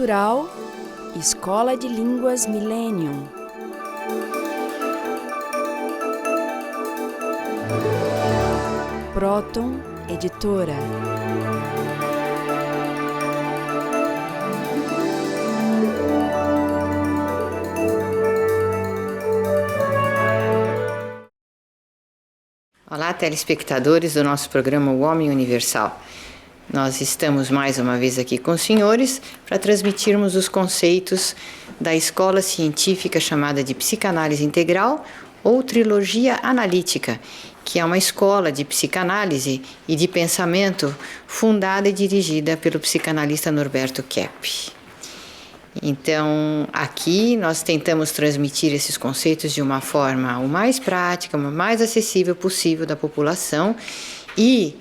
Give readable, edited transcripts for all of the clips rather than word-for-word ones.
Cultural Escola de Línguas Millennium. Próton Editora. Olá, telespectadores do nosso programa O Homem Universal. Nós estamos mais uma vez aqui com os senhores para transmitirmos os conceitos da escola científica chamada de Psicanálise Integral ou Trilogia Analítica, que é uma escola de psicanálise e de pensamento fundada e dirigida pelo psicanalista Norberto Kepp. Então, aqui nós tentamos transmitir esses conceitos de uma forma o mais prática, o mais acessível possível da população e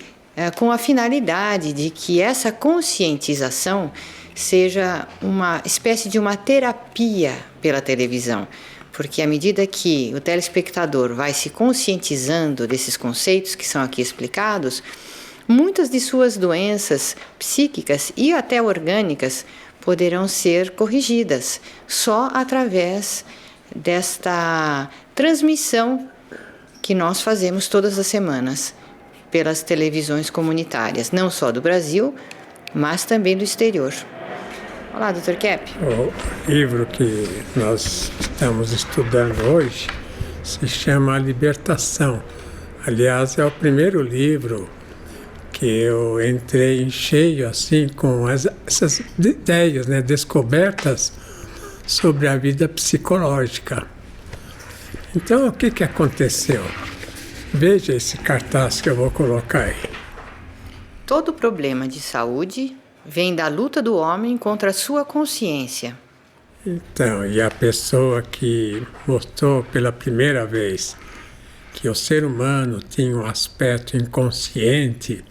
com a finalidade de que essa conscientização seja uma espécie de uma terapia pela televisão, porque à medida que o telespectador vai se conscientizando desses conceitos que são aqui explicados, muitas de suas doenças psíquicas e até orgânicas poderão ser corrigidas só através desta transmissão que nós fazemos todas as semanas pelas televisões comunitárias, não só do Brasil, mas também do exterior. Olá, Dr. Kepp. O livro que nós estamos estudando hoje se chama A Libertação. Aliás, é o primeiro livro que eu entrei em cheio assim com essas ideias, descobertas sobre a vida psicológica. Então, o que aconteceu? Veja esse cartaz que eu vou colocar aí. Todo problema de saúde vem da luta do homem contra a sua consciência. Então, e a pessoa que mostrou pela primeira vez que o ser humano tinha um aspecto inconsciente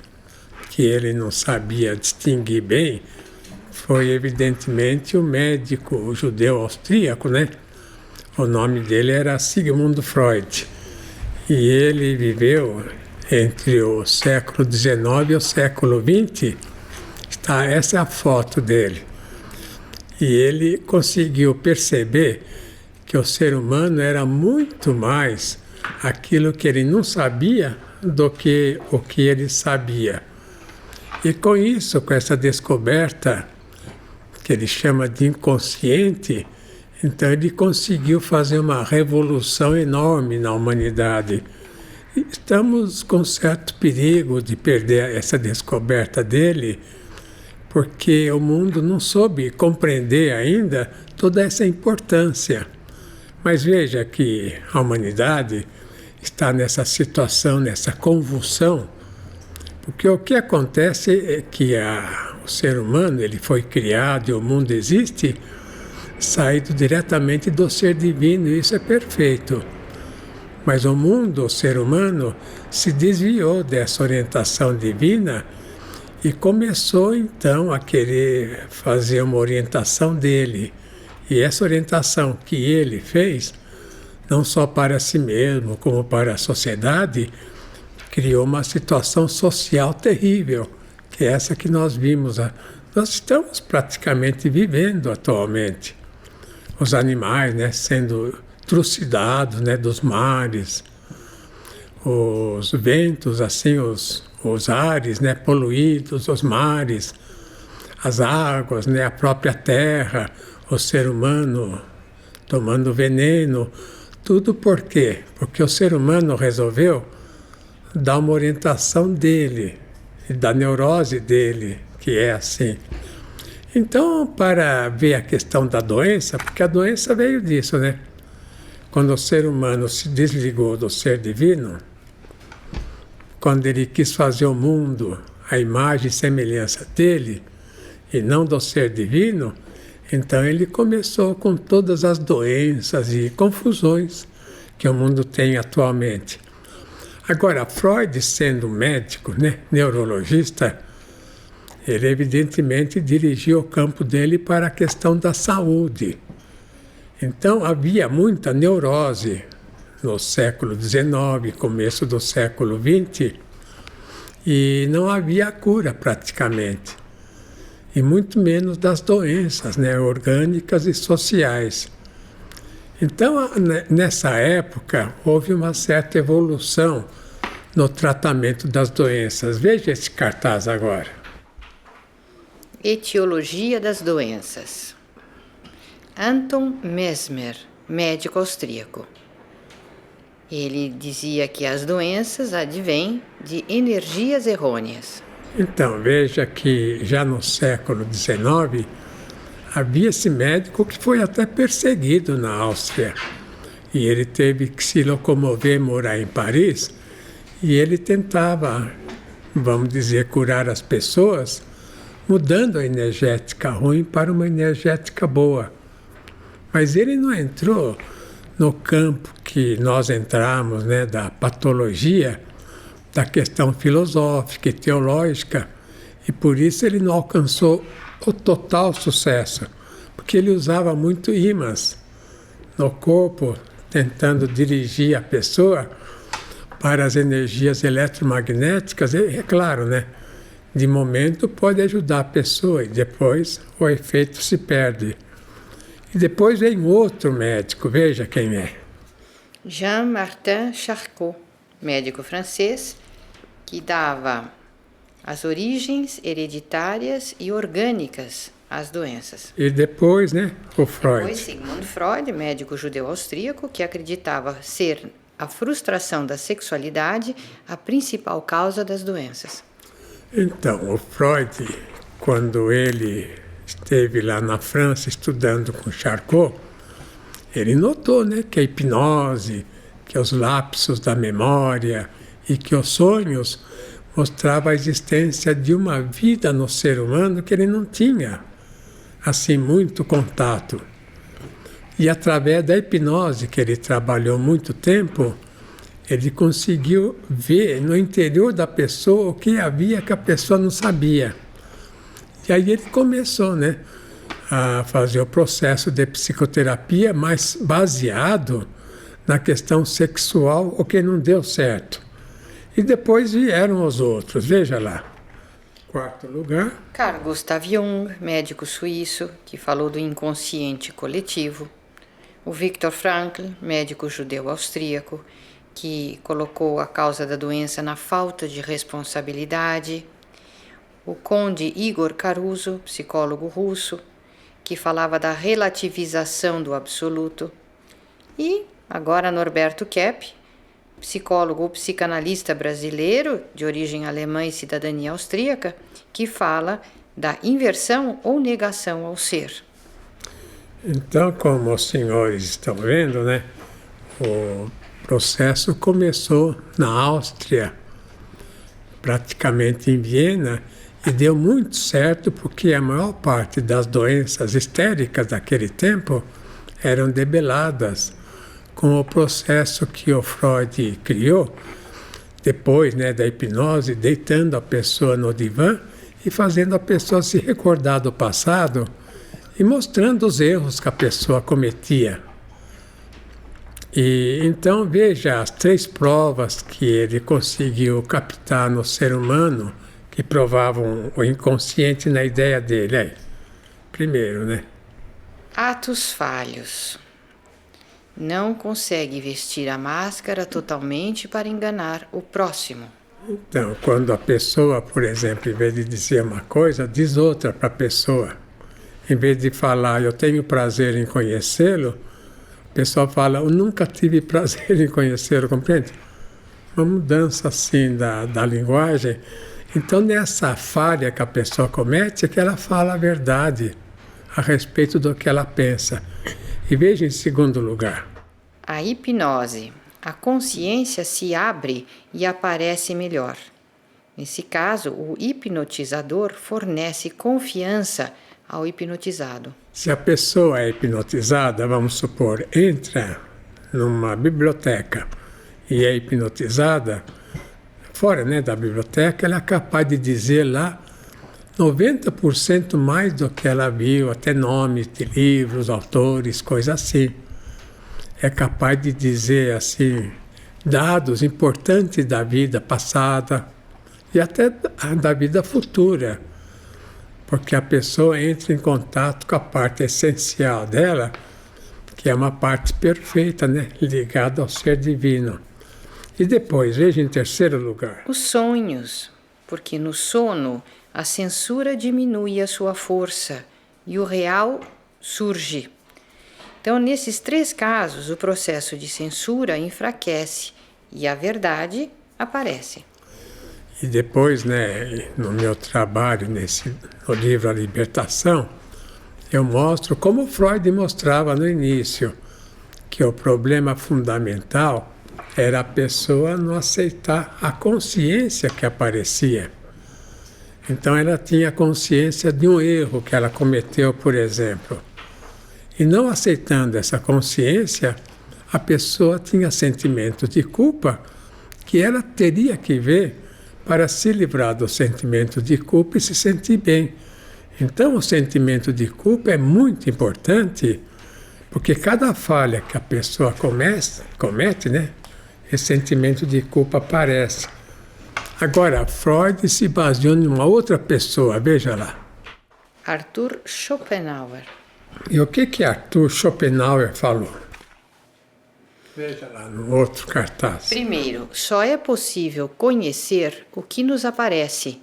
que ele não sabia distinguir bem, foi evidentemente o médico, o judeu austríaco, O nome dele era Sigmund Freud. E ele viveu entre o século XIX e o século XX. Essa é a foto dele. E ele conseguiu perceber que o ser humano era muito mais aquilo que ele não sabia do que o que ele sabia. E com isso, com essa descoberta, que ele chama de inconsciente, então ele conseguiu fazer uma revolução enorme na humanidade. Estamos com certo perigo de perder essa descoberta dele, porque o mundo não soube compreender ainda toda essa importância. Mas veja que a humanidade está nessa situação, nessa convulsão, porque o que acontece é que o ser humano ele foi criado e o mundo existe saído diretamente do ser divino, e isso é perfeito. Mas o mundo, o ser humano, se desviou dessa orientação divina e começou então a querer fazer uma orientação dele. E essa orientação que ele fez, não só para si mesmo, como para a sociedade, criou uma situação social terrível, que é essa que nós vimos. Nós estamos praticamente vivendo atualmente. Os animais, sendo trucidados, dos mares, os ventos, assim, os ares, poluídos, os mares, as águas, a própria terra, o ser humano tomando veneno, tudo por quê? Porque o ser humano resolveu dar uma orientação dele, e da neurose dele, que é assim. Então, para ver a questão da doença, porque a doença veio disso, Quando o ser humano se desligou do ser divino, quando ele quis fazer o mundo à imagem e semelhança dele, e não do ser divino, então ele começou com todas as doenças e confusões que o mundo tem atualmente. Agora, Freud, sendo médico, neurologista, ele evidentemente dirigiu o campo dele para a questão da saúde. Então havia muita neurose no século XIX, começo do século XX, e não havia cura praticamente. e muito menos das doenças, né, orgânicas e sociais. Então, nessa época, houve uma certa evolução no tratamento das doenças. Veja esse cartaz agora. Etiologia das doenças. Anton Mesmer, médico austríaco. Ele dizia que as doenças advêm de energias errôneas. Então, veja que já no século XIX, havia esse médico que foi até perseguido na Áustria. E ele teve que se locomover, morar em Paris, e ele tentava, vamos dizer, curar as pessoas, mudando a energética ruim para uma energética boa. Mas ele não entrou no campo que nós entramos, né, da patologia, da questão filosófica e teológica, e por isso ele não alcançou o total sucesso, porque ele usava muito ímãs no corpo, tentando dirigir a pessoa para as energias eletromagnéticas. E, é claro, né, de momento pode ajudar a pessoa e depois o efeito se perde. E depois vem outro médico, veja quem é. Jean-Martin Charcot, médico francês, que dava as origens hereditárias e orgânicas às doenças. E depois, né, o Freud. Depois, Sigmund Freud, médico judeu austríaco, que acreditava ser a frustração da sexualidade a principal causa das doenças. Então, o Freud, quando ele esteve lá na França estudando com Charcot, ele notou, né, que a hipnose, que os lapsos da memória e que os sonhos mostravam a existência de uma vida no ser humano que ele não tinha, assim, muito contato. E através da hipnose, que ele trabalhou muito tempo, ele conseguiu ver no interior da pessoa o que havia que a pessoa não sabia. E aí ele começou, né, a fazer o processo de psicoterapia, mas baseado na questão sexual, o que não deu certo. E depois vieram os outros, veja lá. Quarto lugar. Carl Gustav Jung, médico suíço, que falou do inconsciente coletivo. O Viktor Frankl, médico judeu austríaco, que colocou a causa da doença na falta de responsabilidade. O conde Igor Caruso, psicólogo russo, que falava da relativização do absoluto. E agora Norberto Kepp, psicólogo psicanalista brasileiro, de origem alemã e cidadania austríaca, que fala da inversão ou negação ao ser. Então, como os senhores estão vendo, né, o processo começou na Áustria, praticamente em Viena, e deu muito certo porque a maior parte das doenças histéricas daquele tempo eram debeladas com o processo que o Freud criou, depois, né, da hipnose, deitando a pessoa no divã e fazendo a pessoa se recordar do passado e mostrando os erros que a pessoa cometia. E então veja as 3 provas que ele conseguiu captar no ser humano que provavam o inconsciente na ideia dele. Aí, primeiro, né? Atos falhos. Não consegue vestir a máscara totalmente para enganar o próximo. Então, quando a pessoa, por exemplo, em vez de dizer uma coisa, diz outra para a pessoa. Em vez de falar, eu tenho prazer em conhecê-lo, a pessoa fala, eu nunca tive prazer em conhecê-lo, compreende? Uma mudança assim da linguagem. Então, nessa falha que a pessoa comete, é que ela fala a verdade a respeito do que ela pensa. E veja em segundo lugar. A hipnose. A consciência se abre e aparece melhor. Nesse caso, o hipnotizador fornece confiança ao hipnotizado. Se a pessoa é hipnotizada, vamos supor, entra numa biblioteca e é hipnotizada, fora, né, da biblioteca, ela é capaz de dizer lá 90% mais do que ela viu, até nomes de livros, autores, coisas assim. É capaz de dizer, assim, dados importantes da vida passada e até da vida futura. porque a pessoa entra em contato com a parte essencial dela, que é uma parte perfeita, né? Ligada ao ser divino. E depois, veja em terceiro lugar. Os sonhos, porque no sono a censura diminui a sua força e o real surge. Então, nesses três casos, o processo de censura enfraquece e a verdade aparece. E depois, né, no meu trabalho, no livro A Libertação, eu mostro como Freud mostrava no início, que o problema fundamental era a pessoa não aceitar a consciência que aparecia. Então ela tinha consciência de um erro que ela cometeu, por exemplo. E não aceitando essa consciência, a pessoa tinha sentimento de culpa que ela teria que ver para se livrar do sentimento de culpa e se sentir bem. Então o sentimento de culpa é muito importante, porque cada falha que a pessoa comete, né, esse sentimento de culpa aparece. Agora, Freud se baseou em uma outra pessoa, veja lá. Arthur Schopenhauer. E o que Arthur Schopenhauer falou? Veja lá no outro cartaz. Primeiro, só é possível conhecer o que nos aparece,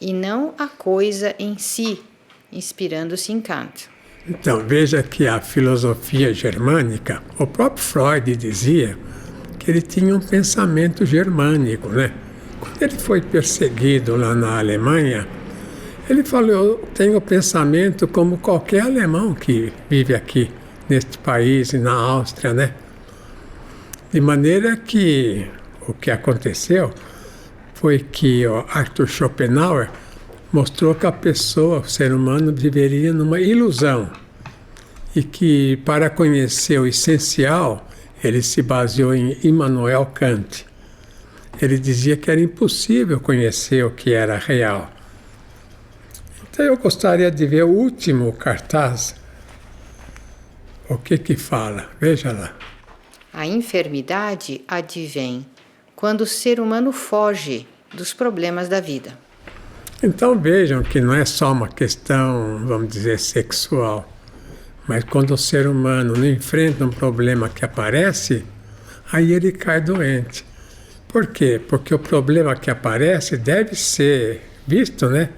e não a coisa em si, inspirando-se em Kant. Então, veja que a filosofia germânica, o próprio Freud dizia que ele tinha um pensamento germânico, né? Quando ele foi perseguido lá na Alemanha, ele falou: eu tenho pensamento como qualquer alemão que vive aqui, neste país e na Áustria, né? De maneira que o que aconteceu foi que o Arthur Schopenhauer mostrou que a pessoa, o ser humano, viveria numa ilusão e que, para conhecer o essencial, ele se baseou em Immanuel Kant. Ele dizia que era impossível conhecer o que era real. Então eu gostaria de ver o último cartaz. O que fala? Veja lá. A enfermidade advém quando o ser humano foge dos problemas da vida. Então vejam que não é só uma questão, vamos dizer, sexual, mas quando o ser humano não enfrenta um problema que aparece, aí ele cai doente. Por quê? Porque o problema que aparece deve ser visto, né,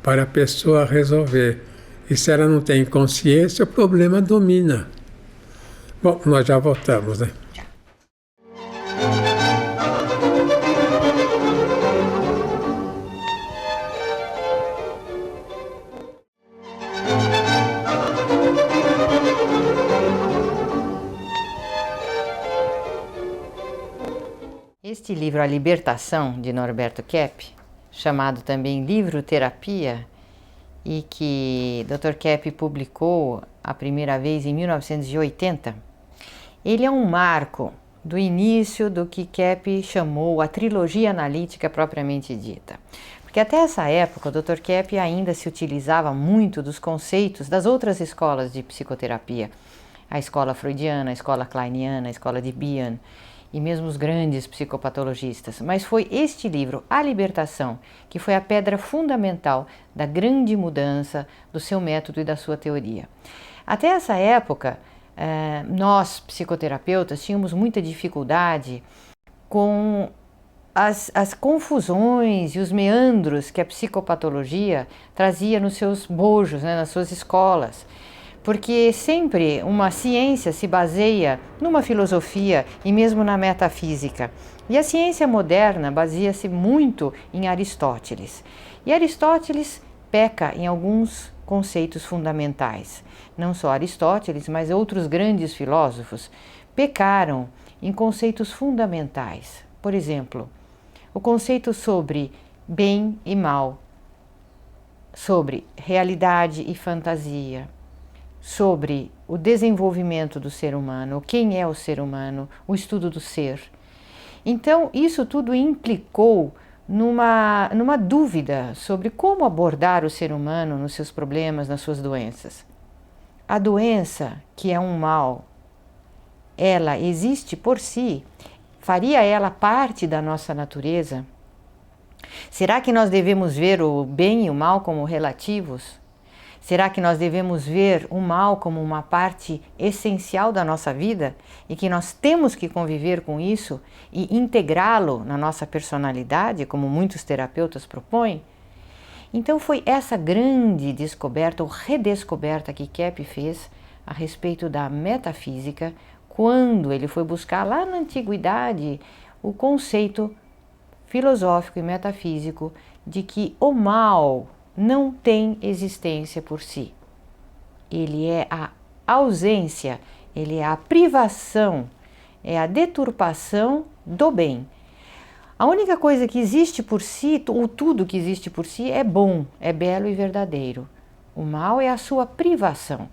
para a pessoa resolver. E se ela não tem consciência, o problema domina. Bom, nós já voltamos, né? Este livro, A Libertação, de Norberto Kepp, chamado também Livro Terapia, e que Dr. Kepp publicou a primeira vez em 1980, ele é um marco do início do que Kepp chamou a trilogia analítica propriamente dita. Porque até essa época o Dr. Kepp ainda se utilizava muito dos conceitos das outras escolas de psicoterapia, a escola freudiana, a escola kleiniana, a escola de Bion, e mesmo os grandes psicopatologistas, mas foi este livro, A Libertação, que foi a pedra fundamental da grande mudança do seu método e da sua teoria. Até essa época, nós, psicoterapeutas, tínhamos muita dificuldade com as confusões e os meandros que a psicopatologia trazia nos seus bojos, né, nas suas escolas. Porque sempre uma ciência se baseia numa filosofia e mesmo na metafísica. E a ciência moderna baseia-se muito em Aristóteles. E Aristóteles peca em alguns conceitos fundamentais. Não só Aristóteles, mas outros grandes filósofos pecaram em conceitos fundamentais. Por exemplo, o conceito sobre bem e mal, sobre realidade e fantasia, sobre o desenvolvimento do ser humano, quem é o ser humano, o estudo do ser. Então, isso tudo implicou numa dúvida sobre como abordar o ser humano nos seus problemas, nas suas doenças. A doença, que é um mal, ela existe por si? Faria ela parte da nossa natureza? Será que nós devemos ver o bem e o mal como relativos? Será que nós devemos ver o mal como uma parte essencial da nossa vida e que nós temos que conviver com isso e integrá-lo na nossa personalidade, como muitos terapeutas propõem? Então foi essa grande descoberta ou redescoberta que Keppe fez a respeito da metafísica quando ele foi buscar lá na antiguidade o conceito filosófico e metafísico de que o mal não tem existência por si. Ele é a ausência, ele é a privação, é a deturpação do bem. A única coisa que existe por si, ou tudo que existe por si, é bom, é belo e verdadeiro. O mal é a sua privação.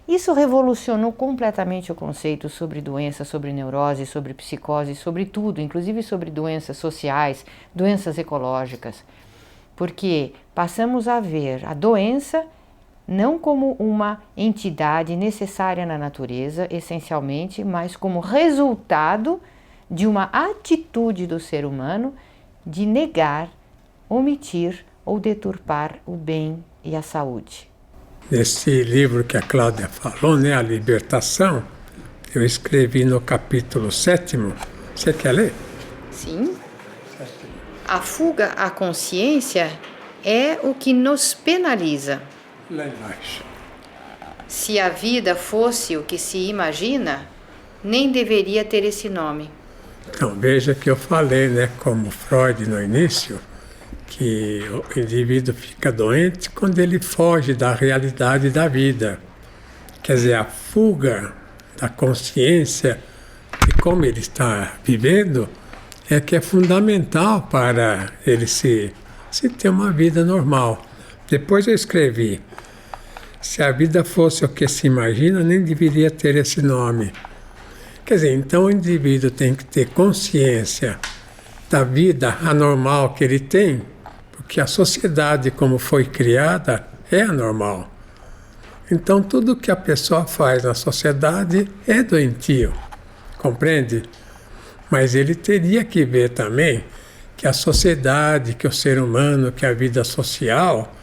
Isso revolucionou completamente o conceito sobre doença, sobre neurose, sobre psicose, sobre tudo, inclusive sobre doenças sociais, doenças ecológicas. Porque passamos a ver a doença não como uma entidade necessária na natureza, essencialmente, mas como resultado de uma atitude do ser humano de negar, omitir ou deturpar o bem e a saúde. Nesse livro que a Cláudia falou, né, A Libertação, eu escrevi no capítulo 7º. Você quer ler? Sim. A fuga à consciência é o que nos penaliza. Lá embaixo. Se a vida fosse o que se imagina, nem deveria ter esse nome. Então, veja que eu falei, né, como Freud no início, que o indivíduo fica doente quando ele foge da realidade da vida. Quer dizer, a fuga da consciência de como ele está vivendo é que é fundamental para ele se ter uma vida normal. Depois eu escrevi, se a vida fosse o que se imagina, nem deveria ter esse nome. Quer dizer, então o indivíduo tem que ter consciência da vida anormal que ele tem, porque a sociedade como foi criada é anormal. Então tudo que a pessoa faz na sociedade é doentio, compreende? Mas ele teria que ver também que a sociedade, que o ser humano, que a vida social,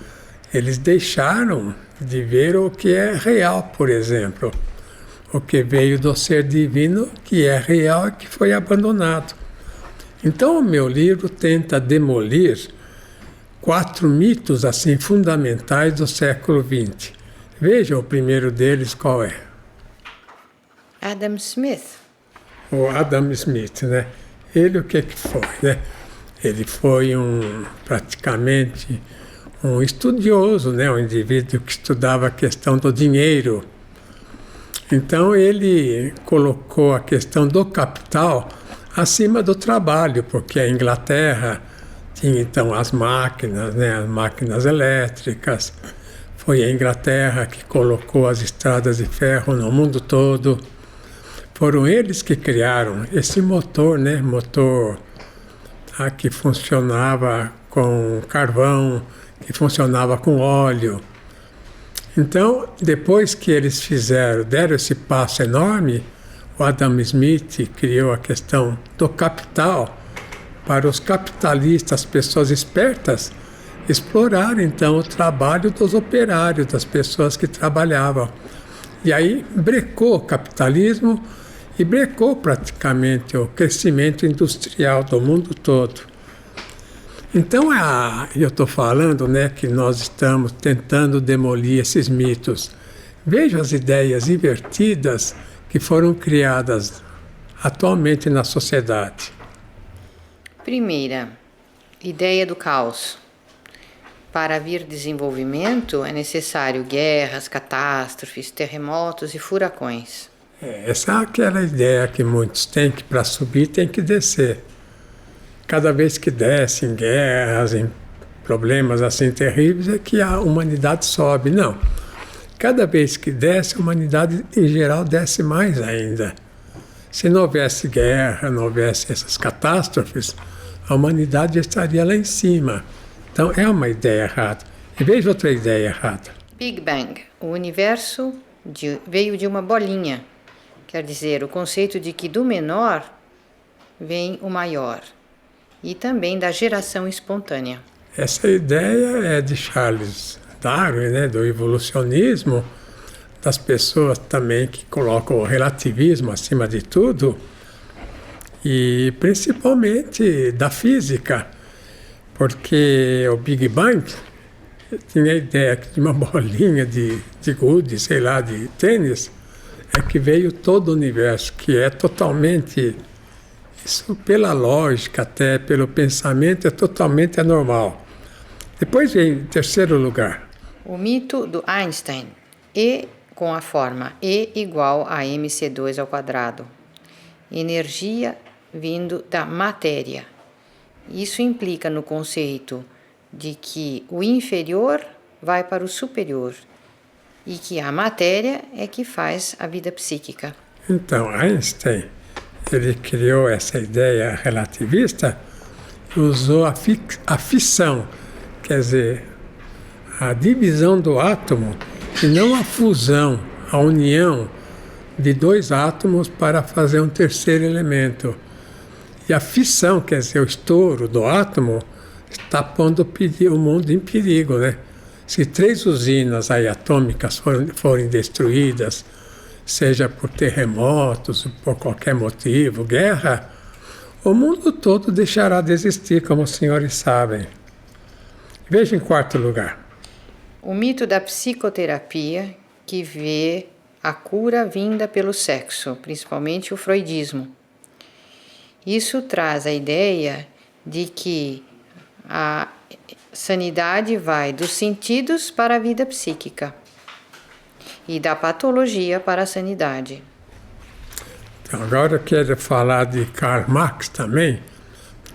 eles deixaram de ver o que é real, por exemplo. O que veio do ser divino, que é real e que foi abandonado. Então o meu livro tenta demolir 4 mitos assim fundamentais do século XX. Veja o primeiro deles qual é. Adam Smith. O Adam Smith, né? Ele o que foi, né? Ele foi praticamente um estudioso, né? Um indivíduo que estudava a questão do dinheiro. Então ele colocou a questão do capital acima do trabalho, porque a Inglaterra tinha então as máquinas, né? As máquinas elétricas. Foi a Inglaterra que colocou as estradas de ferro no mundo todo. Foram eles que criaram esse motor, né? Motor que funcionava com carvão, que funcionava com óleo. Então, depois que eles deram esse passo enorme, o Adam Smith criou a questão do capital para os capitalistas, pessoas espertas, explorar então o trabalho dos operários, das pessoas que trabalhavam. E aí brecou o capitalismo e brecou praticamente o crescimento industrial do mundo todo. Então eu estou falando, né, que nós estamos tentando demolir esses mitos. Veja as ideias invertidas que foram criadas atualmente na sociedade. Primeira, ideia do caos. Para haver desenvolvimento é necessário guerras, catástrofes, terremotos e furacões. Essa é aquela ideia que muitos têm, que para subir tem que descer. Cada vez que desce em guerras, em problemas assim terríveis, é que a humanidade sobe. Não. Cada vez que desce, a humanidade em geral desce mais ainda. Se não houvesse guerra, não houvesse essas catástrofes, a humanidade já estaria lá em cima. Então é uma ideia errada. E veja outra ideia errada. Big Bang. O universo veio de uma bolinha. Quer dizer, o conceito de que do menor vem o maior. e também da geração espontânea. Essa ideia é de Charles Darwin, né, do evolucionismo, das pessoas também que colocam o relativismo acima de tudo, e principalmente da física, porque o Big Bang tinha a ideia que de uma bolinha de gude, sei lá, de tênis, é que veio todo o universo, que é totalmente, isso pela lógica até, pelo pensamento, é totalmente anormal. Depois vem em terceiro lugar. O mito do Einstein, E com a forma E igual a mc2². Energia vindo da matéria. Isso implica no conceito de que o inferior vai para o superior e que a matéria é que faz a vida psíquica. Então, Einstein, ele criou essa ideia relativista e usou a fissão, quer dizer, a divisão do átomo e não a fusão, a união de dois átomos para fazer um terceiro elemento. E a fissão, quer dizer, o estouro do átomo, está pondo o mundo em perigo, né? Se 3 usinas aí atômicas forem destruídas, seja por terremotos, por qualquer motivo, guerra, o mundo todo deixará de existir, como os senhores sabem. Veja em quarto lugar. O mito da psicoterapia, que vê a cura vinda pelo sexo, principalmente o freudismo. Isso traz a ideia de que a sanidade vai dos sentidos para a vida psíquica e da patologia para a sanidade. Então, agora eu quero falar de Karl Marx também,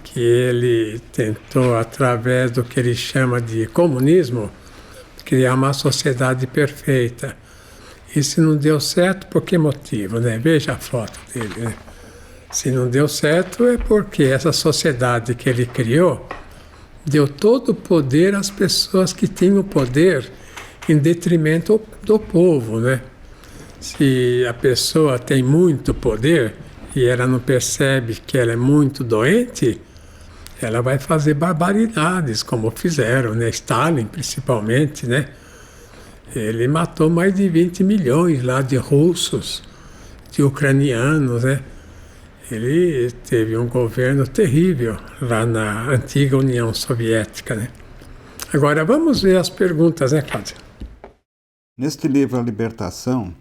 que ele tentou, através do que ele chama de comunismo, criar uma sociedade perfeita. Isso não deu certo por que motivo, né? Veja a foto dele, né? Se não deu certo é porque essa sociedade que ele criou deu todo o poder às pessoas que tinham poder em detrimento do povo, né? Se a pessoa tem muito poder e ela não percebe que ela é muito doente, ela vai fazer barbaridades, como fizeram, né? Stalin, principalmente, né? Ele matou mais de 20 milhões lá de russos, de ucranianos, né? Ele teve um governo terrível lá na antiga União Soviética, né? Agora vamos ver as perguntas, né, Cláudia? Neste livro A Libertação,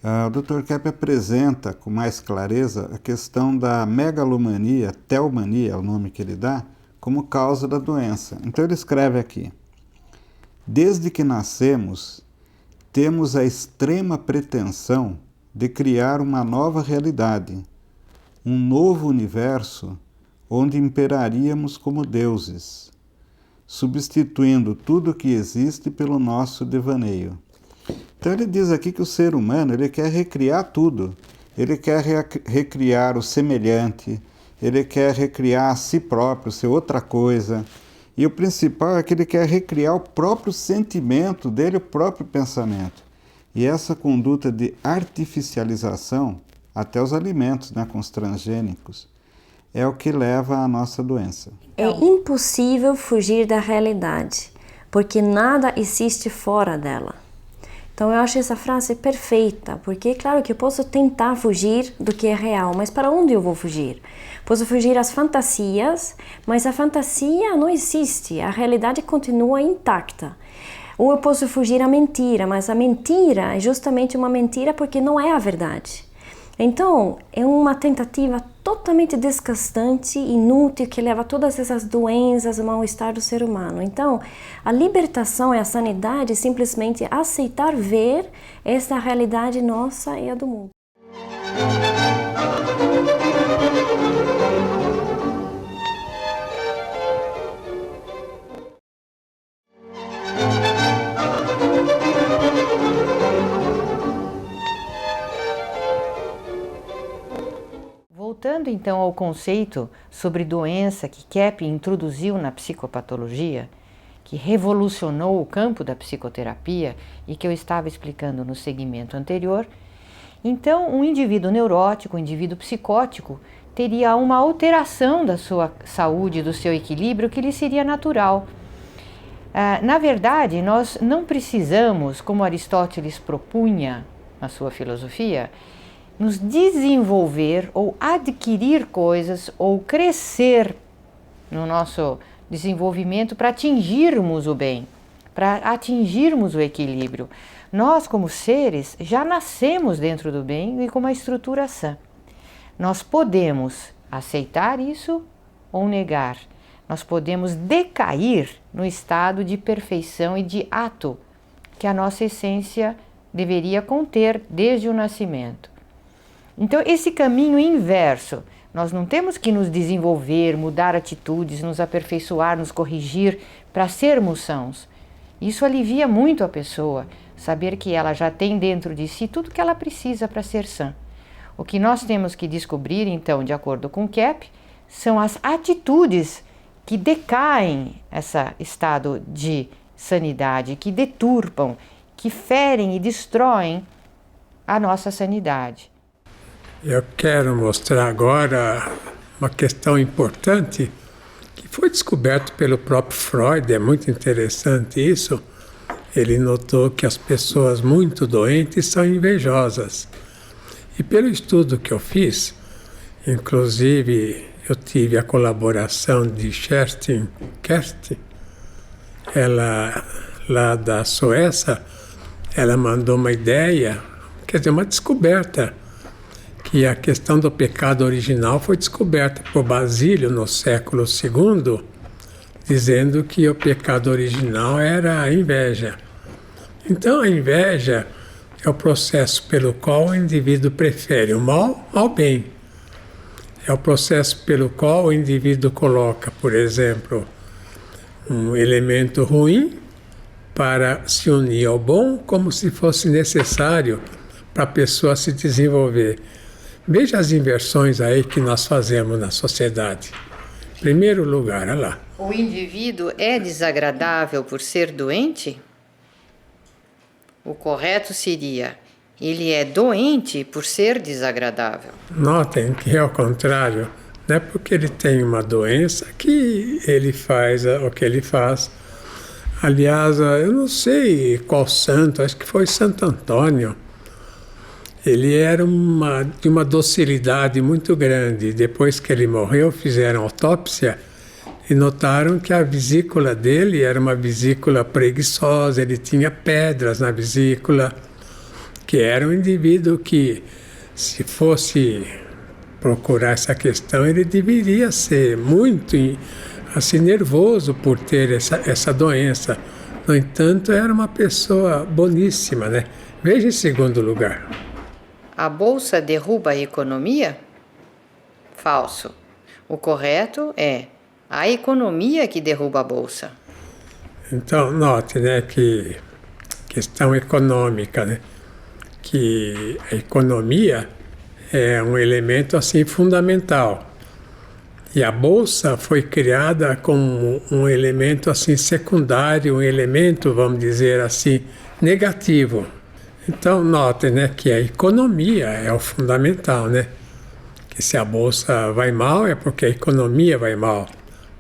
o Dr. Keppe apresenta com mais clareza a questão da megalomania, teomania é o nome que ele dá, como causa da doença. Então ele escreve aqui: desde que nascemos, temos a extrema pretensão de criar uma nova realidade, um novo universo onde imperaríamos como deuses, substituindo tudo o que existe pelo nosso devaneio. Então ele diz aqui que o ser humano ele quer recriar tudo. Ele quer recriar o semelhante, ele quer recriar a si próprio, ser outra coisa. E o principal é que ele quer recriar o próprio sentimento dele, o próprio pensamento. E essa conduta de artificialização, até os alimentos, né, com os transgênicos, é o que leva à nossa doença. É impossível fugir da realidade, porque nada existe fora dela. Então eu acho essa frase perfeita, porque claro que eu posso tentar fugir do que é real, mas para onde eu vou fugir? Posso fugir às fantasias, mas a fantasia não existe, a realidade continua intacta. Ou eu posso fugir à mentira, mas a mentira é justamente uma mentira porque não é a verdade. Então, é uma tentativa totalmente desgastante, inútil, que leva a todas essas doenças, o mal-estar do ser humano. Então, a libertação e a sanidade é simplesmente aceitar ver essa realidade nossa e a do mundo. Voltando então ao conceito sobre doença que Keppe introduziu na psicopatologia, que revolucionou o campo da psicoterapia e que eu estava explicando no segmento anterior, então um indivíduo neurótico, um indivíduo psicótico, teria uma alteração da sua saúde, do seu equilíbrio, que lhe seria natural. Na verdade, nós não precisamos, como Aristóteles propunha na sua filosofia, nos desenvolver ou adquirir coisas ou crescer no nosso desenvolvimento para atingirmos o bem, para atingirmos o equilíbrio. Nós, como seres, já nascemos dentro do bem e com uma estrutura sã. Nós podemos aceitar isso ou negar. Nós podemos decair no estado de perfeição e de ato que a nossa essência deveria conter desde o nascimento. Então, esse caminho inverso, nós não temos que nos desenvolver, mudar atitudes, nos aperfeiçoar, nos corrigir para sermos sãos. Isso alivia muito a pessoa, saber que ela já tem dentro de si tudo que ela precisa para ser sã. O que nós temos que descobrir, então, de acordo com Kepp, são as atitudes que decaem esse estado de sanidade, que deturpam, que ferem e destroem a nossa sanidade. Eu quero mostrar agora uma questão importante que foi descoberto pelo próprio Freud, é muito interessante isso. Ele notou que as pessoas muito doentes são invejosas. E pelo estudo que eu fiz, inclusive eu tive a colaboração de Kerstin, ela lá da Suécia, ela mandou uma ideia, quer dizer, uma descoberta, que a questão do pecado original foi descoberta por Basílio no século II, dizendo que o pecado original era a inveja. Então a inveja é o processo pelo qual o indivíduo prefere o mal ao bem. É o processo pelo qual o indivíduo coloca, por exemplo, um elemento ruim para se unir ao bom, como se fosse necessário para a pessoa se desenvolver. Veja as inversões aí que nós fazemos na sociedade. Em primeiro lugar, olha lá. O indivíduo é desagradável por ser doente? O correto seria: ele é doente por ser desagradável. Notem que é o contrário. Não é porque ele tem uma doença que ele faz o que ele faz. Aliás, eu não sei qual santo, acho que foi Santo Antônio. Ele era de uma docilidade muito grande. Depois que ele morreu, fizeram autópsia e notaram que a vesícula dele era uma vesícula preguiçosa, ele tinha pedras na vesícula, que era um indivíduo que, se fosse procurar essa questão, ele deveria ser muito assim, nervoso por ter essa doença. No entanto, era uma pessoa boníssima, né? Veja em segundo lugar. A bolsa derruba a economia? Falso. O correto é a economia que derruba a bolsa. Então, note, né, que questão econômica, né? Que a economia é um elemento assim fundamental. E a bolsa foi criada como um elemento assim secundário, um elemento, vamos dizer assim, negativo. Então, notem, né, que a economia é o fundamental, né? Que se a bolsa vai mal é porque a economia vai mal.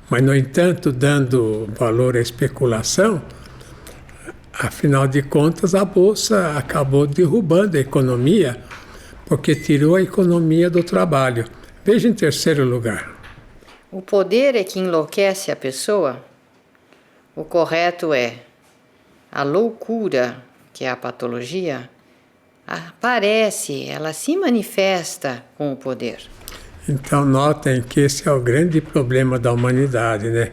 Mas, no entanto, dando valor à especulação, afinal de contas, a bolsa acabou derrubando a economia, porque tirou a economia do trabalho. Veja em terceiro lugar. O poder é que enlouquece a pessoa? O correto é a loucura, que é a patologia, aparece, ela se manifesta com o poder. Então, notem que esse é o grande problema da humanidade, né?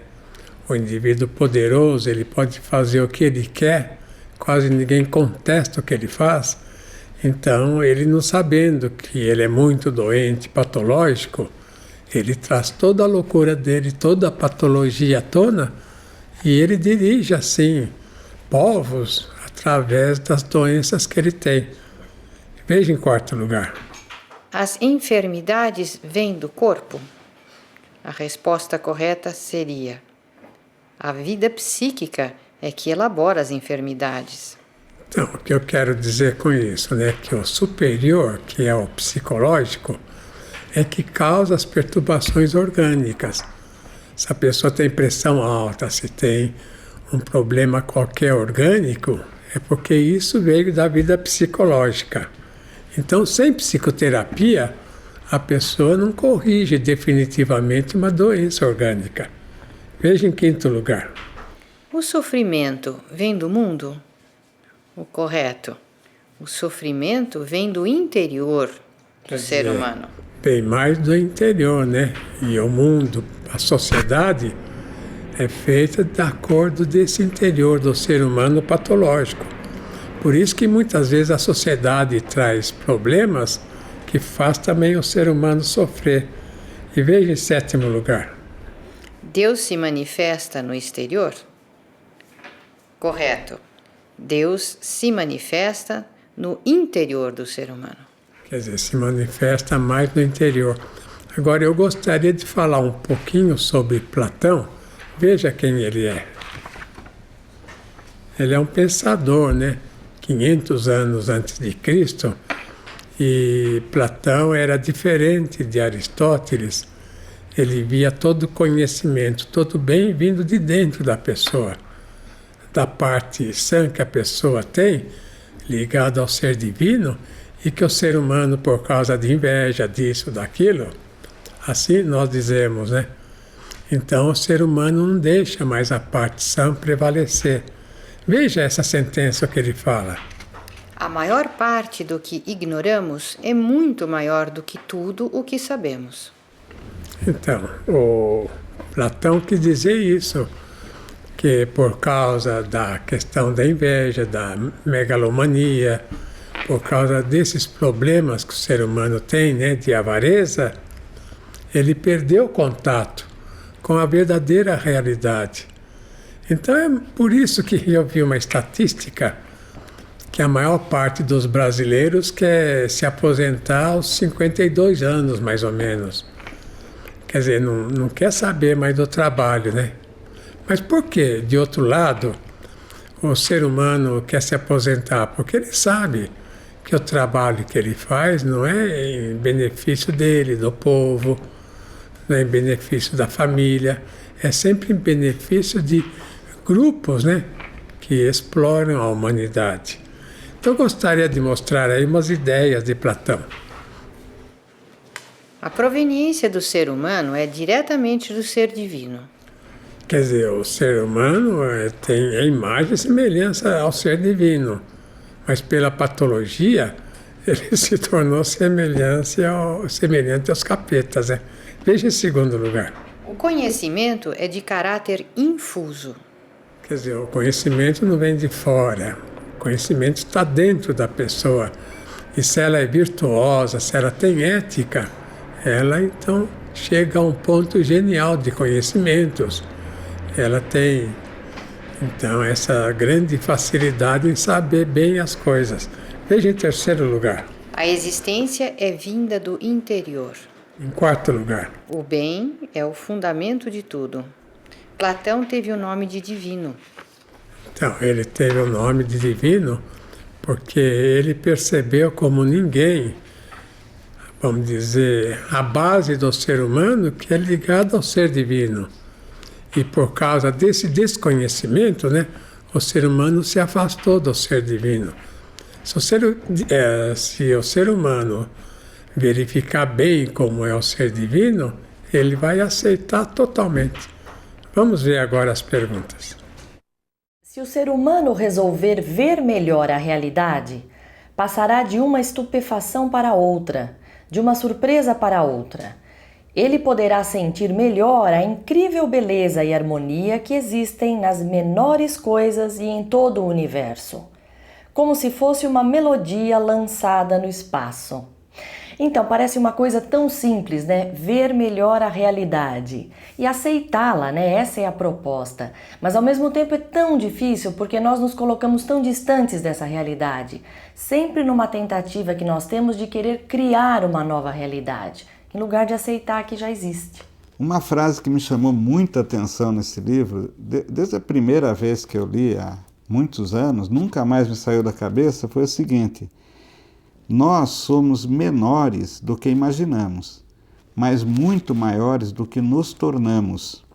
O indivíduo poderoso, ele pode fazer o que ele quer, quase ninguém contesta o que ele faz. Então, ele não sabendo que ele é muito doente, patológico, ele traz toda a loucura dele, toda a patologia à tona, e ele dirige, assim, povos através das doenças que ele tem. Veja em quarto lugar. As enfermidades vêm do corpo? A resposta correta seria: a vida psíquica é que elabora as enfermidades. Então, o que eu quero dizer com isso, né? Que o superior, que é o psicológico, é que causa as perturbações orgânicas. Se a pessoa tem pressão alta, se tem um problema qualquer orgânico, é porque isso veio da vida psicológica. Então, sem psicoterapia, a pessoa não corrige definitivamente uma doença orgânica. Veja em quinto lugar. O sofrimento vem do mundo? O correto. O sofrimento vem do interior do ser humano. Bem mais do interior, né? E o mundo, a sociedade, é feita de acordo desse interior do ser humano patológico. Por isso que muitas vezes a sociedade traz problemas que faz também o ser humano sofrer. E veja em sétimo lugar. Deus se manifesta no exterior? Correto. Deus se manifesta no interior do ser humano. Quer dizer, se manifesta mais no interior. Agora, eu gostaria de falar um pouquinho sobre Platão. Veja quem ele é. Ele é um pensador, né? 500 anos antes de Cristo. E Platão era diferente de Aristóteles. Ele via todo o conhecimento, todo bem vindo de dentro da pessoa. Da parte sã que a pessoa tem, ligada ao ser divino, e que o ser humano, por causa de inveja, disso, daquilo, assim nós dizemos, né? Então o ser humano não deixa mais a parte sã prevalecer. Veja essa sentença que ele fala. A maior parte do que ignoramos é muito maior do que tudo o que sabemos. Então, o Platão quis dizer isso, que por causa da questão da inveja, da megalomania, por causa desses problemas que o ser humano tem, né, de avareza, ele perdeu o contato com a verdadeira realidade. Então é por isso que eu vi uma estatística que a maior parte dos brasileiros quer se aposentar aos 52 anos, mais ou menos. Quer dizer, não quer saber mais do trabalho, né? Mas por quê? De outro lado, o ser humano quer se aposentar porque ele sabe que o trabalho que ele faz não é em benefício dele, do povo, não é em benefício da família, é sempre em benefício de grupos, né, que exploram a humanidade. Então eu gostaria de mostrar aí umas ideias de Platão. A proveniência do ser humano é diretamente do ser divino. Quer dizer, o ser humano tem a imagem e semelhança ao ser divino, mas pela patologia ele se tornou semelhante aos capetas, né? Veja em segundo lugar. O conhecimento é de caráter infuso. Quer dizer, o conhecimento não vem de fora, o conhecimento está dentro da pessoa. E se ela é virtuosa, se ela tem ética, ela então chega a um ponto genial de conhecimentos. Ela tem, então, essa grande facilidade em saber bem as coisas. Veja em terceiro lugar. A existência é vinda do interior. Em quarto lugar. O bem é o fundamento de tudo. Platão teve o nome de divino. Então, ele teve o nome de divino porque ele percebeu como ninguém, vamos dizer, a base do ser humano que é ligada ao ser divino. E por causa desse desconhecimento, né, o ser humano se afastou do ser divino. Se o ser humano verificar bem como é o ser divino, ele vai aceitar totalmente. Vamos ver agora as perguntas. Se o ser humano resolver ver melhor a realidade, passará de uma estupefação para outra, de uma surpresa para outra. Ele poderá sentir melhor a incrível beleza e harmonia que existem nas menores coisas e em todo o universo, como se fosse uma melodia lançada no espaço. Então, parece uma coisa tão simples, né? Ver melhor a realidade e aceitá-la, né? Essa é a proposta. Mas ao mesmo tempo é tão difícil porque nós nos colocamos tão distantes dessa realidade, sempre numa tentativa que nós temos de querer criar uma nova realidade, em lugar de aceitar que já existe. Uma frase que me chamou muita atenção nesse livro, desde a primeira vez que eu li, há muitos anos, nunca mais me saiu da cabeça, foi o seguinte: nós somos menores do que imaginamos. mas muito maiores do que nos tornamos.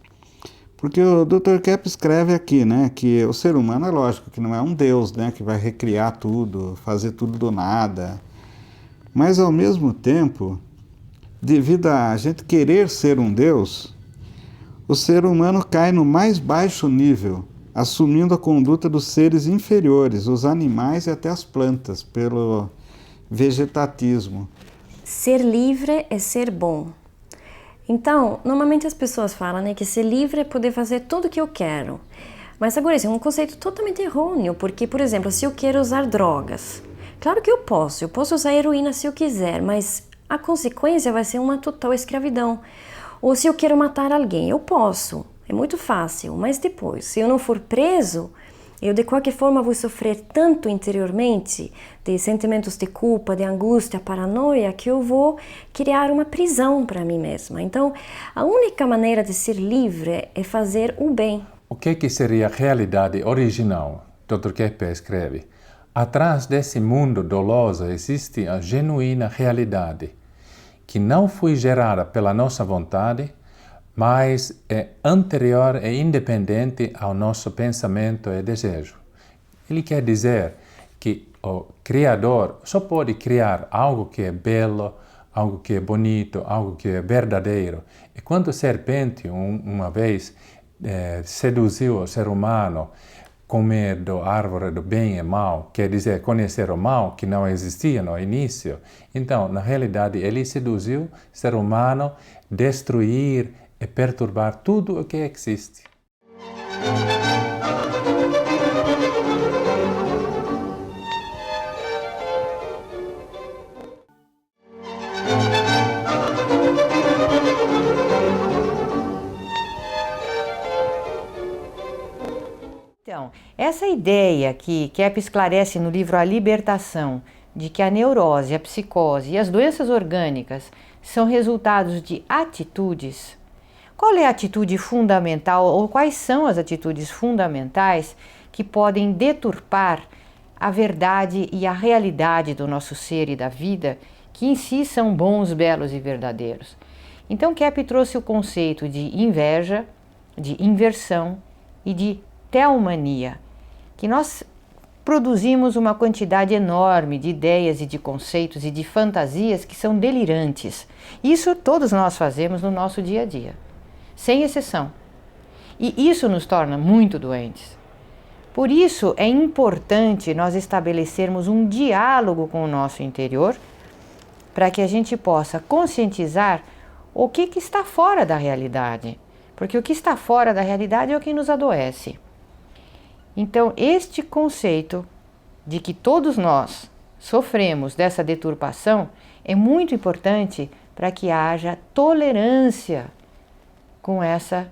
Porque o Dr. Kepp escreve aqui, né, que o ser humano é lógico que não é um Deus, né, que vai recriar tudo, fazer tudo do nada. Mas ao mesmo tempo, devido a gente querer ser um Deus, o ser humano cai no mais baixo nível, assumindo a conduta dos seres inferiores, os animais e até as plantas, pelo vegetatismo. Ser livre é ser bom. Então, normalmente as pessoas falam, né, que ser livre é poder fazer tudo o que eu quero. Mas agora, isso é um conceito totalmente errôneo, porque, por exemplo, se eu quero usar drogas, claro que eu posso usar heroína se eu quiser, mas a consequência vai ser uma total escravidão. Ou se eu quero matar alguém, eu posso, é muito fácil, mas depois, se eu não for preso, eu de qualquer forma vou sofrer tanto interiormente de sentimentos de culpa, de angústia, paranoia, que eu vou criar uma prisão para mim mesma. Então, a única maneira de ser livre é fazer o bem. O que seria a realidade original? Dr. Kepp escreve: atrás desse mundo doloso existe a genuína realidade, que não foi gerada pela nossa vontade, mas é anterior e independente ao nosso pensamento e desejo. Ele quer dizer que o Criador só pode criar algo que é belo, algo que é bonito, algo que é verdadeiro. E quando a serpente, uma vez, seduziu o ser humano comer da árvore do bem e mal, quer dizer, conhecer o mal que não existia no início, então, na realidade, ele seduziu o ser humano destruir e perturbar tudo o que existe. Então, essa ideia que Kepp esclarece no livro A Libertação, de que a neurose, a psicose e as doenças orgânicas são resultados de atitudes. Qual é a atitude fundamental ou quais são as atitudes fundamentais que podem deturpar a verdade e a realidade do nosso ser e da vida, que em si são bons, belos e verdadeiros? Então, Kepp trouxe o conceito de inveja, de inversão e de teomania, que nós produzimos uma quantidade enorme de ideias e de conceitos e de fantasias que são delirantes. Isso todos nós fazemos no nosso dia a dia, sem exceção. E isso nos torna muito doentes. Por isso é importante nós estabelecermos um diálogo com o nosso interior, para que a gente possa conscientizar o que está fora da realidade. Porque o que está fora da realidade é o que nos adoece. Então, este conceito de que todos nós sofremos dessa deturpação é muito importante para que haja tolerância com essa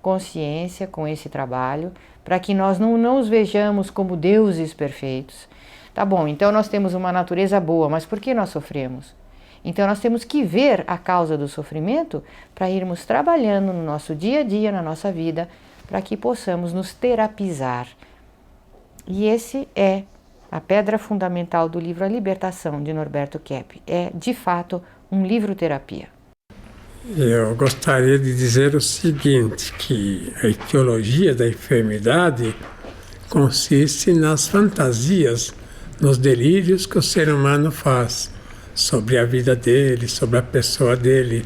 consciência, com esse trabalho, para que nós não nos vejamos como deuses perfeitos. Tá bom, então nós temos uma natureza boa, mas por que nós sofremos? Então nós temos que ver a causa do sofrimento para irmos trabalhando no nosso dia a dia, na nossa vida, para que possamos nos terapizar. E esse é a pedra fundamental do livro A Libertação, de Norberto Kepp. É, de fato, um livro-terapia. Eu gostaria de dizer o seguinte, que a etiologia da enfermidade consiste nas fantasias, nos delírios que o ser humano faz sobre a vida dele, sobre a pessoa dele,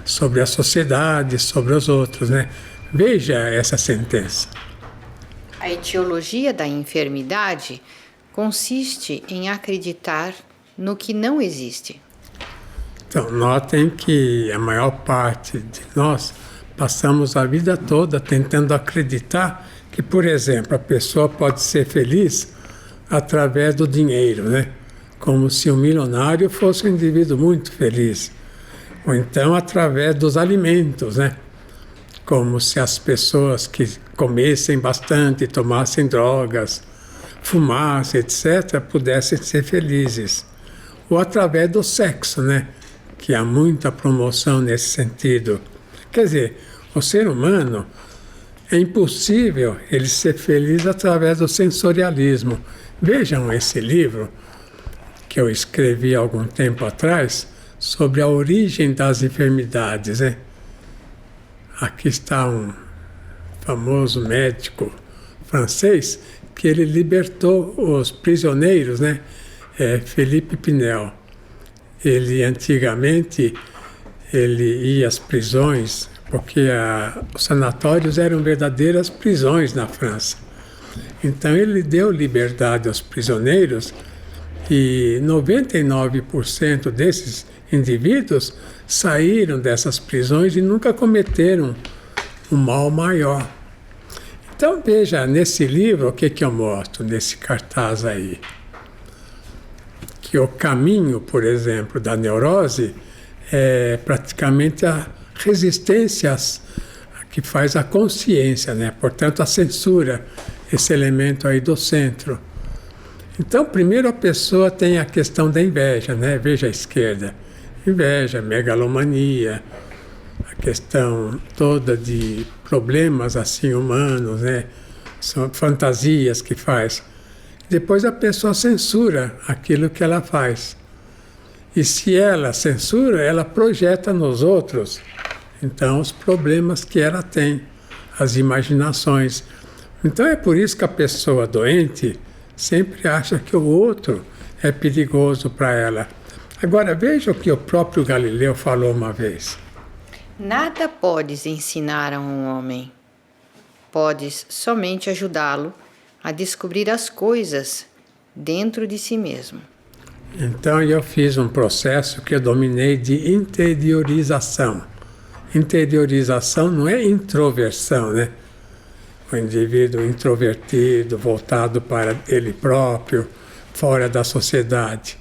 sobre a sociedade, sobre os outros, né? Veja essa sentença. A etiologia da enfermidade consiste em acreditar no que não existe. Então, notem que a maior parte de nós passamos a vida toda tentando acreditar que, por exemplo, a pessoa pode ser feliz através do dinheiro, né? Como se um milionário fosse um indivíduo muito feliz. Ou então através dos alimentos, né? Como se as pessoas que comessem bastante, tomassem drogas, fumassem, etc., pudessem ser felizes. Ou através do sexo, né? Que há muita promoção nesse sentido. Quer dizer, o ser humano é impossível ele ser feliz através do sensorialismo. Vejam esse livro que eu escrevi há algum tempo atrás sobre a origem das enfermidades, né? Aqui está um famoso médico francês que ele libertou os prisioneiros, né? Philippe Pinel. Ele antigamente ia às prisões, porque os sanatórios eram verdadeiras prisões na França. Então ele deu liberdade aos prisioneiros e 99% desses indivíduos saíram dessas prisões e nunca cometeram um mal maior. Então veja, nesse livro, o que eu mostro nesse cartaz aí? Que o caminho, por exemplo, da neurose é praticamente a resistência que faz a consciência, né? Portanto, a censura, esse elemento aí do centro. Então, primeiro a pessoa tem a questão da inveja, né? Veja a esquerda. Inveja, megalomania, a questão toda de problemas assim humanos, né? São fantasias que faz. Depois a pessoa censura aquilo que ela faz. E se ela censura, ela projeta nos outros, então, os problemas que ela tem, as imaginações. Então é por isso que a pessoa doente sempre acha que o outro é perigoso para ela. Agora veja o que o próprio Galileu falou uma vez. Nada podes ensinar a um homem. Podes somente ajudá-lo a descobrir as coisas dentro de si mesmo. Então eu fiz um processo que eu dominei de interiorização. Interiorização não é introversão, né? O indivíduo introvertido, voltado para ele próprio, fora da sociedade.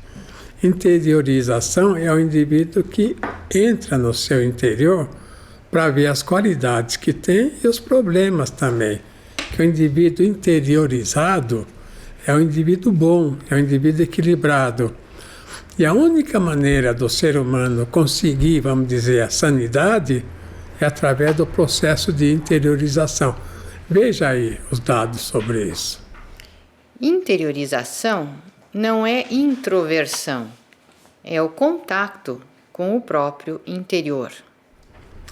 Interiorização é o indivíduo que entra no seu interior para ver as qualidades que tem e os problemas também. Que o indivíduo interiorizado é um indivíduo bom, é um indivíduo equilibrado. E a única maneira do ser humano conseguir, vamos dizer, a sanidade é através do processo de interiorização. Veja aí os dados sobre isso. Interiorização não é introversão, é o contato com o próprio interior.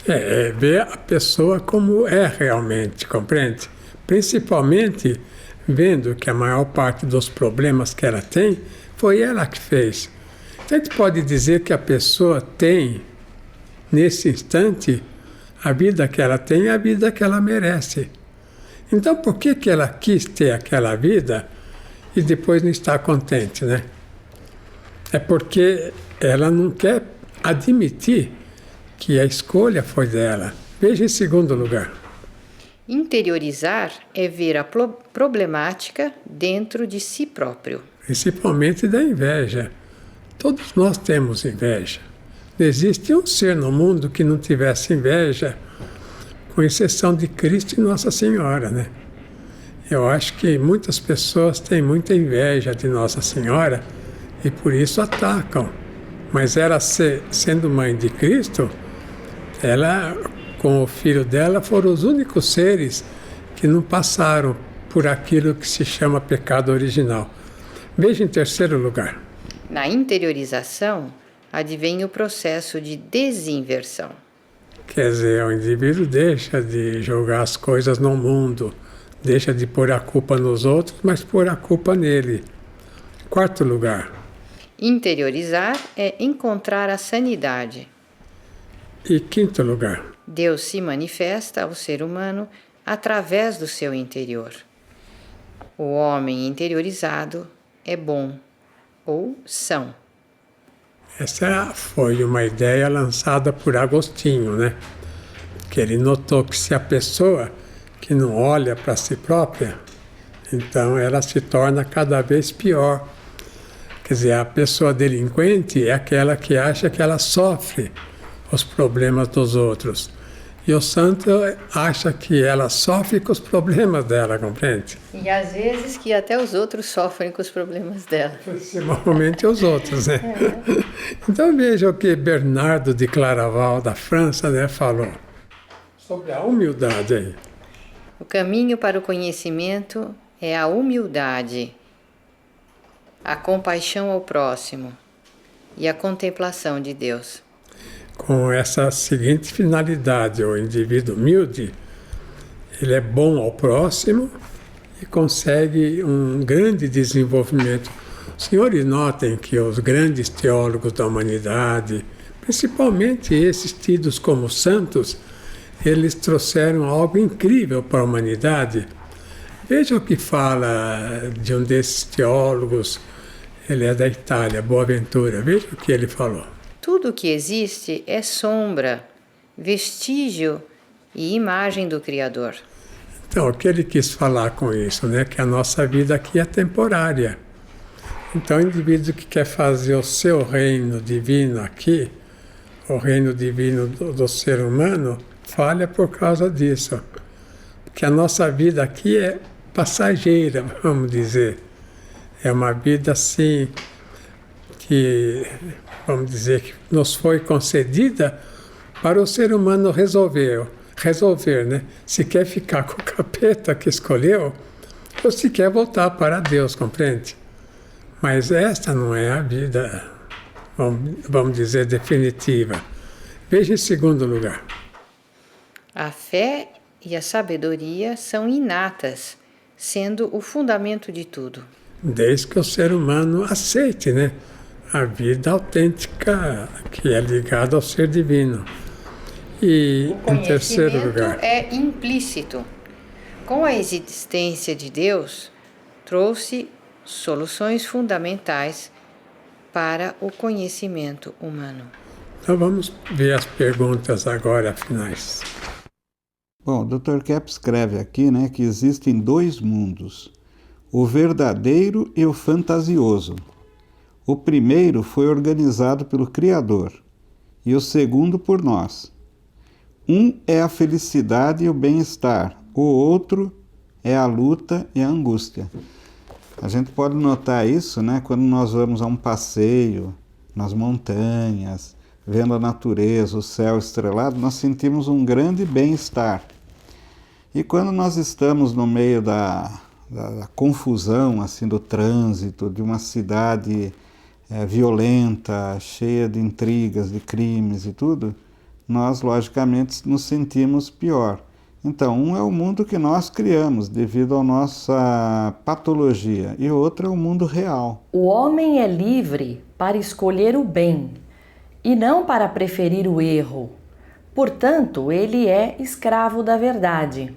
É ver a pessoa como é realmente, compreende? Principalmente vendo que a maior parte dos problemas que ela tem foi ela que fez. Então, a gente pode dizer que a pessoa tem, nesse instante, a vida que ela tem é a vida que ela merece. Então, por que ela quis ter aquela vida e depois não está contente, né? É porque ela não quer admitir que a escolha foi dela. Veja em segundo lugar. Interiorizar é ver a problemática dentro de si próprio. Principalmente da inveja. Todos nós temos inveja. Não existe um ser no mundo que não tivesse inveja, com exceção de Cristo e Nossa Senhora, né? Eu acho que muitas pessoas têm muita inveja de Nossa Senhora e por isso atacam. Mas ela, sendo mãe de Cristo, ela, com o filho dela, foram os únicos seres que não passaram por aquilo que se chama pecado original. Veja em terceiro lugar. Na interiorização, advém o processo de desinversão. Quer dizer, o indivíduo deixa de jogar as coisas no mundo, deixa de pôr a culpa nos outros, mas pôr a culpa nele. Quarto lugar. Interiorizar é encontrar a sanidade. E quinto lugar. Deus se manifesta ao ser humano através do seu interior. O homem interiorizado é bom ou são. Essa foi uma ideia lançada por Agostinho, né? Que ele notou que se a pessoa que não olha para si própria, então ela se torna cada vez pior. Quer dizer, a pessoa delinquente é aquela que acha que ela sofre os problemas dos outros. E o santo acha que ela sofre com os problemas dela, compreende? E às vezes que até os outros sofrem com os problemas dela. Principalmente os outros, né? Então veja o que Bernardo de Claraval, da França, né, falou sobre a humildade aí. O caminho para o conhecimento é a humildade, a compaixão ao próximo, e a contemplação de Deus. Com essa seguinte finalidade: o indivíduo humilde, ele é bom ao próximo e consegue um grande desenvolvimento. Os senhores notem que os grandes teólogos da humanidade, principalmente esses tidos como santos, eles trouxeram algo incrível para a humanidade. Veja o que fala de um desses teólogos, ele é da Itália, Boaventura. Veja o que ele falou. Tudo que existe é sombra, vestígio e imagem do Criador. Então, o que ele quis falar com isso, né? Que a nossa vida aqui é temporária. Então, o indivíduo que quer fazer o seu reino divino aqui, o reino divino do ser humano, falha por causa disso. Porque a nossa vida aqui é passageira, vamos dizer. É uma vida assim que, vamos dizer, que nos foi concedida para o ser humano resolver, né? Se quer ficar com o capeta que escolheu, ou se quer voltar para Deus, compreende? Mas esta não é a vida, vamos dizer, definitiva. Veja em segundo lugar. A fé e a sabedoria são inatas, sendo o fundamento de tudo. Desde que o ser humano aceite, né? A vida autêntica que é ligada ao ser divino. E O em terceiro conhecimento lugar, é implícito. Com a existência de Deus, trouxe soluções fundamentais para o conhecimento humano. então vamos ver as perguntas agora finais. Bom, o Dr. Kepp escreve aqui, né, que existem dois mundos, o verdadeiro e o fantasioso. O primeiro foi organizado pelo Criador e o segundo por nós. Um é a felicidade e o bem-estar, o outro é a luta e a angústia. A gente pode notar isso, né, quando nós vamos a um passeio nas montanhas, vendo a natureza, o céu estrelado, nós sentimos um grande bem-estar. E quando nós estamos no meio da confusão, assim, do trânsito, de uma cidade violenta, cheia de intrigas, de crimes e tudo, nós, logicamente, nos sentimos pior. Então, um é o mundo que nós criamos devido à nossa patologia e o outro é o mundo real. O homem é livre para escolher o bem e não para preferir o erro. Portanto, ele é escravo da verdade.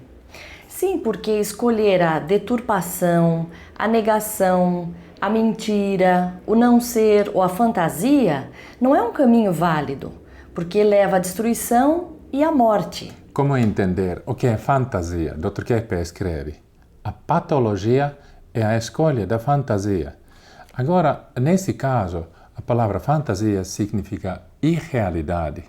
Sim, porque escolher a deturpação, a negação, a mentira, o não ser ou a fantasia não é um caminho válido, porque leva à destruição e à morte. Como entender o que é fantasia? Dr. Kepp escreve: a patologia é a escolha da fantasia. Agora, nesse caso, a palavra fantasia significa irrealidade.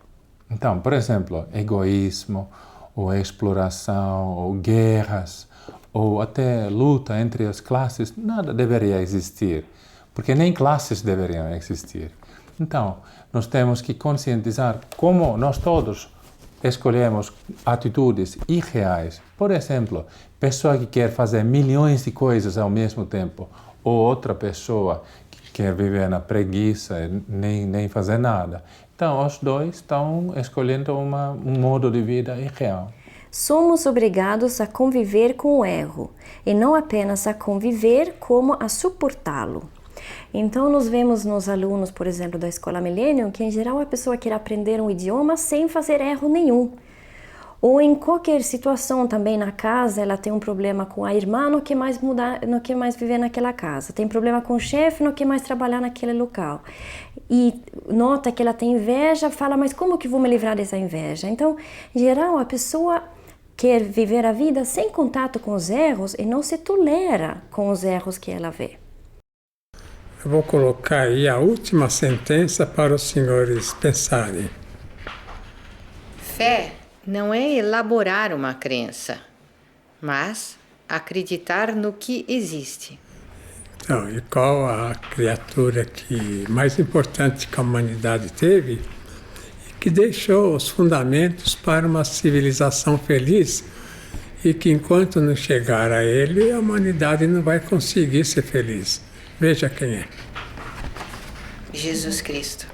Então, por exemplo, egoísmo, ou exploração, ou guerras, ou até luta entre as classes, nada deveria existir, porque nem classes deveriam existir. Então, nós temos que conscientizar como nós todos escolhemos atitudes irreais. Por exemplo, pessoa que quer fazer milhões de coisas ao mesmo tempo, ou outra pessoa que quer viver na preguiça e nem fazer nada. Então, os dois estão escolhendo um modo de vida irreal. Somos obrigados a conviver com o erro, e não apenas a conviver, como a suportá-lo. Então, nós vemos nos alunos, por exemplo, da Escola Millennium, que em geral a pessoa quer aprender um idioma sem fazer erro nenhum. Ou em qualquer situação, também na casa, ela tem um problema com a irmã, não quer mais mudar, não quer mais viver naquela casa. Tem problema com o chefe, não quer mais trabalhar naquele local. E nota que ela tem inveja, fala, mas como que vou me livrar dessa inveja? Então, em geral, a pessoa quer viver a vida sem contato com os erros e não se tolera com os erros que ela vê. Eu vou colocar aí a última sentença para os senhores pensarem. Fé não é elaborar uma crença, mas acreditar no que existe. Então, e qual a criatura que mais importante que a humanidade teve e que deixou os fundamentos para uma civilização feliz e que enquanto não chegar a ele, a humanidade não vai conseguir ser feliz. Veja quem é. Jesus Cristo.